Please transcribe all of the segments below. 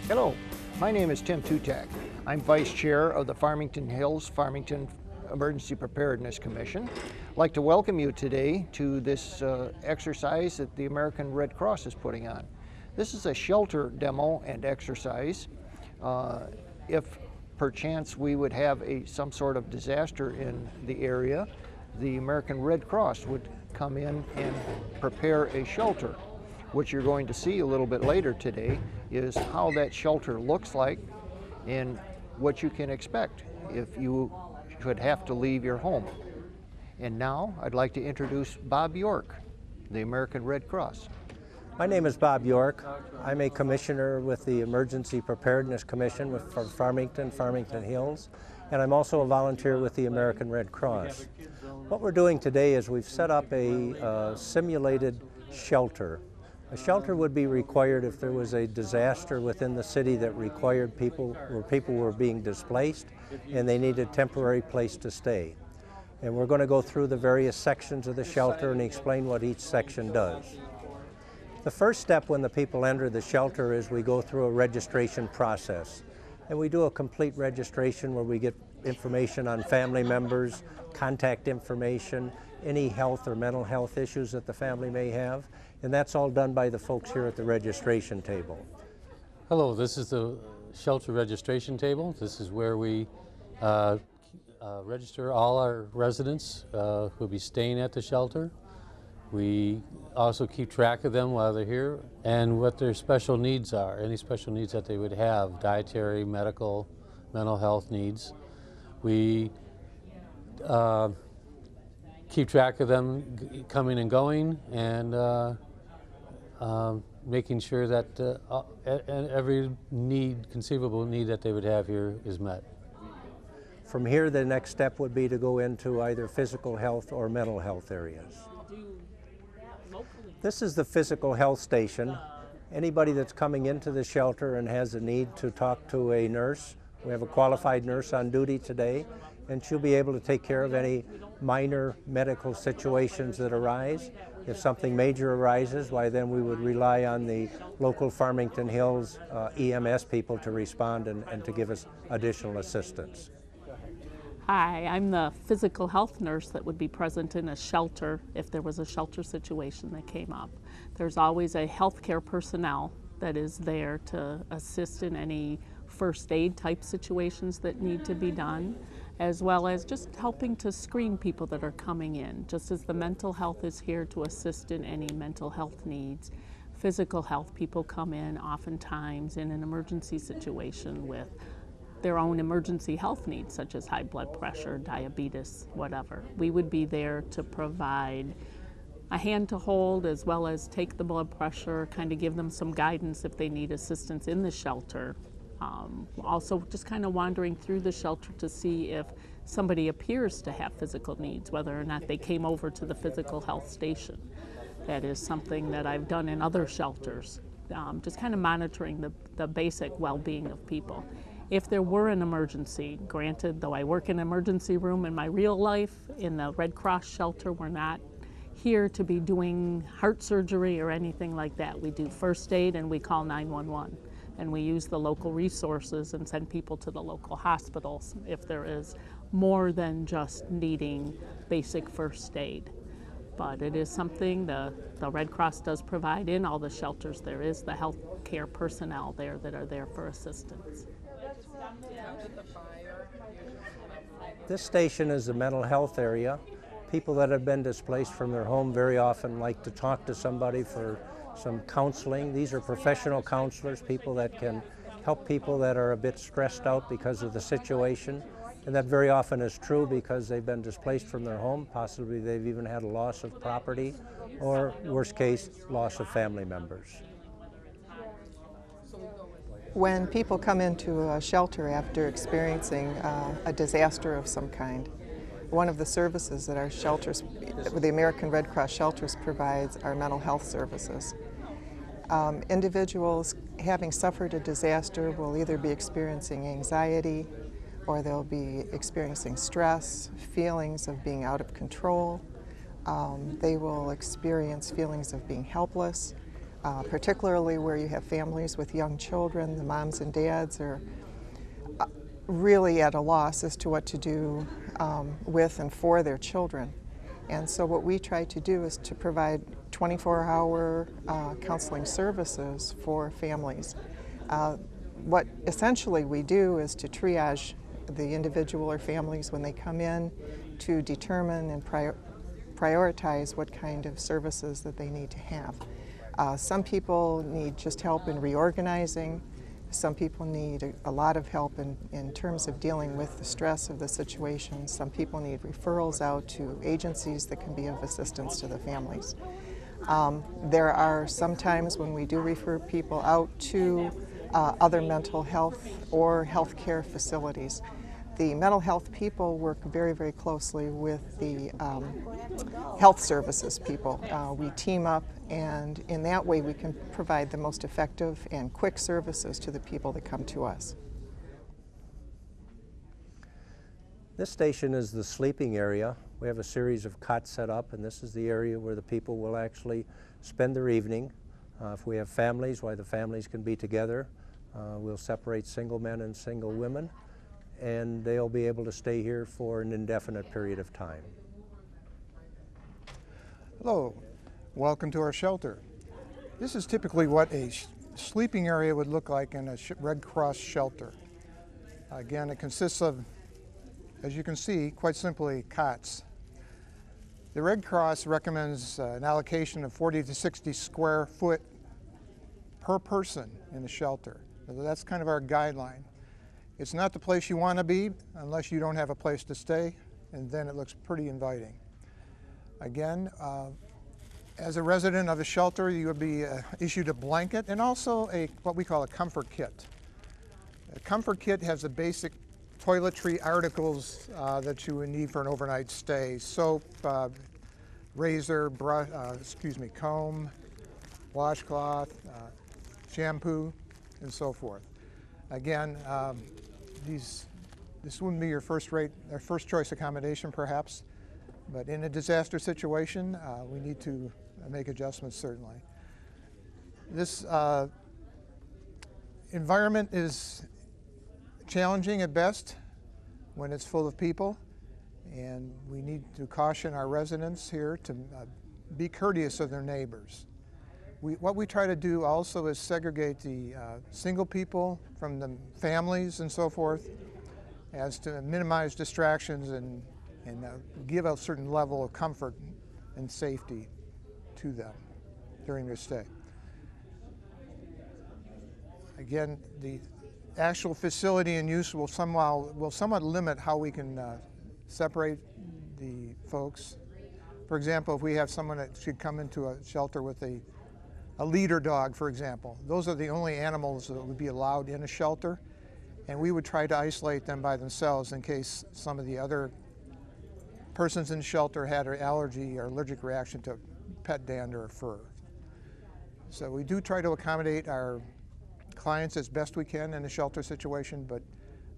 Hello, my name is Tim Tutak. I'm Vice Chair of the Farmington Hills Farmington Emergency Preparedness Commission. I'd like to welcome you today to this exercise that the American Red Cross is putting on. This is a shelter demo and exercise. If perchance we would have some sort of disaster in the area, the American Red Cross would come in and prepare a shelter. What you're going to see a little bit later today is how that shelter looks like and what you can expect if you should have to leave your home. And now I'd like to introduce Bob York, the American Red Cross. My name is Bob York. I'm a commissioner with the Emergency Preparedness Commission for Farmington Hills, and I'm also a volunteer with the American Red Cross. What we're doing today is we've set up a simulated shelter. A shelter would be required if there was a disaster within the city that required where people were being displaced and they needed a temporary place to stay. And we're going to go through the various sections of the shelter and explain what each section does. The first step when the people enter the shelter is we go through a registration process. And we do a complete registration where we get information on family members, contact information, any health or mental health issues that the family may have. And that's all done by the folks here at the registration table. Hello, this is the shelter registration table. This is where we register all our residents who will be staying at the shelter. We also keep track of them while they're here and what their special needs are, any special needs that they would have, dietary, medical, mental health needs. We keep track of them coming and going and making sure that every conceivable need that they would have here is met. From here, the next step would be to go into either physical health or mental health areas. This is the physical health station. Anybody that's coming into the shelter and has a need to talk to a nurse, we have a qualified nurse on duty today, and she'll be able to take care of any minor medical situations that arise. If something major arises, why then we would rely on the local Farmington Hills EMS people to respond and to give us additional assistance. Hi, I'm the physical health nurse that would be present in a shelter if there was a shelter situation that came up. There's always a healthcare personnel that is there to assist in any first aid type situations that need to be done, as well as just helping to screen people that are coming in, just as the mental health is here to assist in any mental health needs. Physical health people come in oftentimes in an emergency situation with their own emergency health needs, such as high blood pressure, diabetes, whatever. We would be there to provide a hand to hold as well as take the blood pressure, kind of give them some guidance if they need assistance in the shelter. Also just kind of wandering through the shelter to see if somebody appears to have physical needs, whether or not they came over to the physical health station. That is something that I've done in other shelters, just kind of monitoring the basic well-being of people. If there were an emergency, granted, though I work in an emergency room in my real life, in the Red Cross shelter, we're not here to be doing heart surgery or anything like that. We do first aid and we call 911. And we use the local resources and send people to the local hospitals if there is more than just needing basic first aid. But it is something the Red Cross does provide in all the shelters. There is the health care personnel there that are there for assistance. This station is a mental health area. People that have been displaced from their home very often like to talk to somebody for some counseling. These are professional counselors, people that can help people that are a bit stressed out because of the situation. And that very often is true because they've been displaced from their home. Possibly they've even had a loss of property or, worst case, loss of family members. When people come into a shelter after experiencing a disaster of some kind, one of the services that our shelters, the American Red Cross shelters provides, are mental health services. Individuals having suffered a disaster will either be experiencing anxiety, or they'll be experiencing stress, feelings of being out of control. They will experience feelings of being helpless. particularly where you have families with young children. The moms and dads are really at a loss as to what to do with and for their children. And so what we try to do is to provide 24-hour counseling services for families. What essentially we do is to triage the individual or families when they come in to determine and prioritize what kind of services that they need to have. Some people need just help in reorganizing. Some people need a lot of help in terms of dealing with the stress of the situation. Some people need referrals out to agencies that can be of assistance to the families. There are some times when we do refer people out to other mental health or healthcare facilities. The mental health people work very, very closely with the health services people. We team up, and in that way we can provide the most effective and quick services to the people that come to us. This station is the sleeping area. We have a series of cots set up, and this is the area where the people will actually spend their evening. If we have families, why the families can be together. We'll separate single men and single women, and they'll be able to stay here for an indefinite period of time. Hello, welcome to our shelter. This is typically what a sleeping area would look like in a Red Cross shelter. Again, it consists of, as you can see, quite simply, cots. The Red Cross recommends an allocation of 40 to 60 square foot per person in the shelter. So that's kind of our guideline. It's not the place you want to be unless you don't have a place to stay, and then it looks pretty inviting. Again, as a resident of a shelter, you would be issued a blanket and also what we call a comfort kit. A comfort kit has the basic toiletry articles that you would need for an overnight stay: soap, razor, brush, comb, washcloth, shampoo, and so forth. Again, this wouldn't be your first choice accommodation, perhaps, but in a disaster situation, we need to make adjustments, certainly. This environment is challenging at best when it's full of people, and we need to caution our residents here to be courteous of their neighbors. What we try to do also is segregate the single people from the families and so forth, as to minimize distractions and give a certain level of comfort and safety to them during their stay. Again, the actual facility and use will somewhat limit how we can separate the folks. For example, if we have someone that should come into a shelter with a leader dog, for example, those are the only animals that would be allowed in a shelter, and we would try to isolate them by themselves in case some of the other persons in the shelter had an allergy or allergic reaction to pet dander or fur. So we do try to accommodate our clients as best we can in a shelter situation, but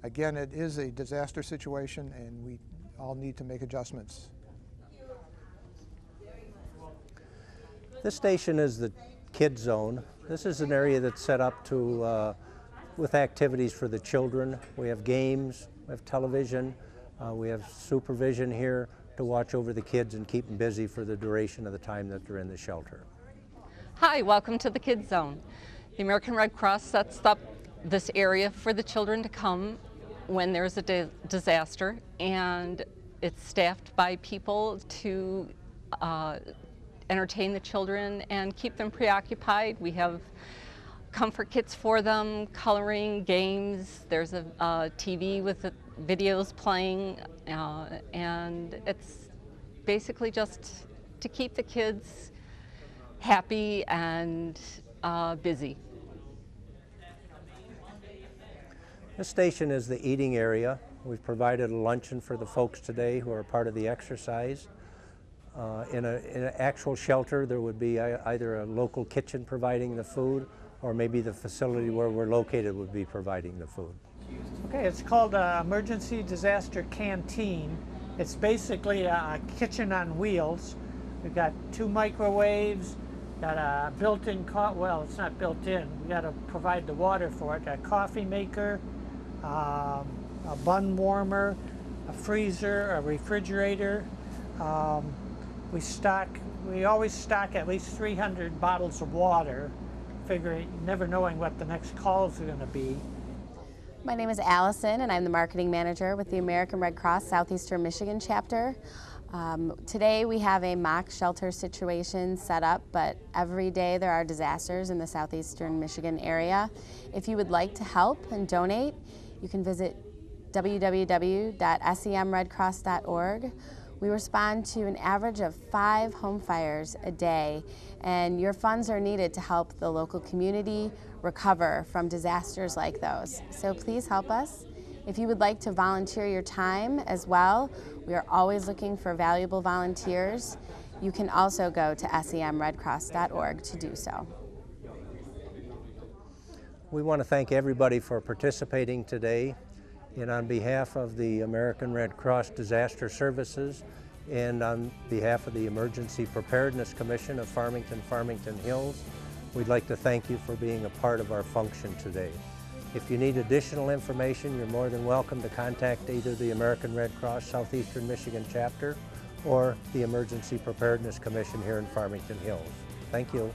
again, it is a disaster situation and we all need to make adjustments. This station is the Kids Zone. This is an area that's set up to with activities for the children. We have games, we have television, we have supervision here to watch over the kids and keep them busy for the duration of the time that they're in the shelter. Hi, welcome to the Kids Zone. The American Red Cross sets up this area for the children to come when there's a disaster, and it's staffed by people to entertain the children and keep them preoccupied. We have comfort kits for them, coloring, games. There's a TV with the videos playing, and it's basically just to keep the kids happy and busy. This station is the eating area. We've provided a luncheon for the folks today who are part of the exercise. In an actual shelter, there would be either a local kitchen providing the food, or maybe the facility where we're located would be providing the food. Okay, it's called Emergency Disaster Canteen. It's basically a kitchen on wheels. We've got 2 microwaves, Got a built-in, well, it's not built in. We got to provide the water for it. Got a coffee maker, a bun warmer, a freezer, a refrigerator. We always stock at least 300 bottles of water, figuring, never knowing what the next calls are going to be. My name is Allison, and I'm the marketing manager with the American Red Cross Southeastern Michigan chapter. Today we have a mock shelter situation set up, but every day there are disasters in the Southeastern Michigan area. If you would like to help and donate, you can visit www.semredcross.org. We respond to an average of 5 home fires a day, and your funds are needed to help the local community recover from disasters like those. So please help us. If you would like to volunteer your time as well, we are always looking for valuable volunteers. You can also go to semredcross.org to do so. We want to thank everybody for participating today. And on behalf of the American Red Cross Disaster Services and on behalf of the Emergency Preparedness Commission of Farmington Hills, we'd like to thank you for being a part of our function today. If you need additional information, you're more than welcome to contact either the American Red Cross Southeastern Michigan chapter or the Emergency Preparedness Commission here in Farmington Hills. Thank you.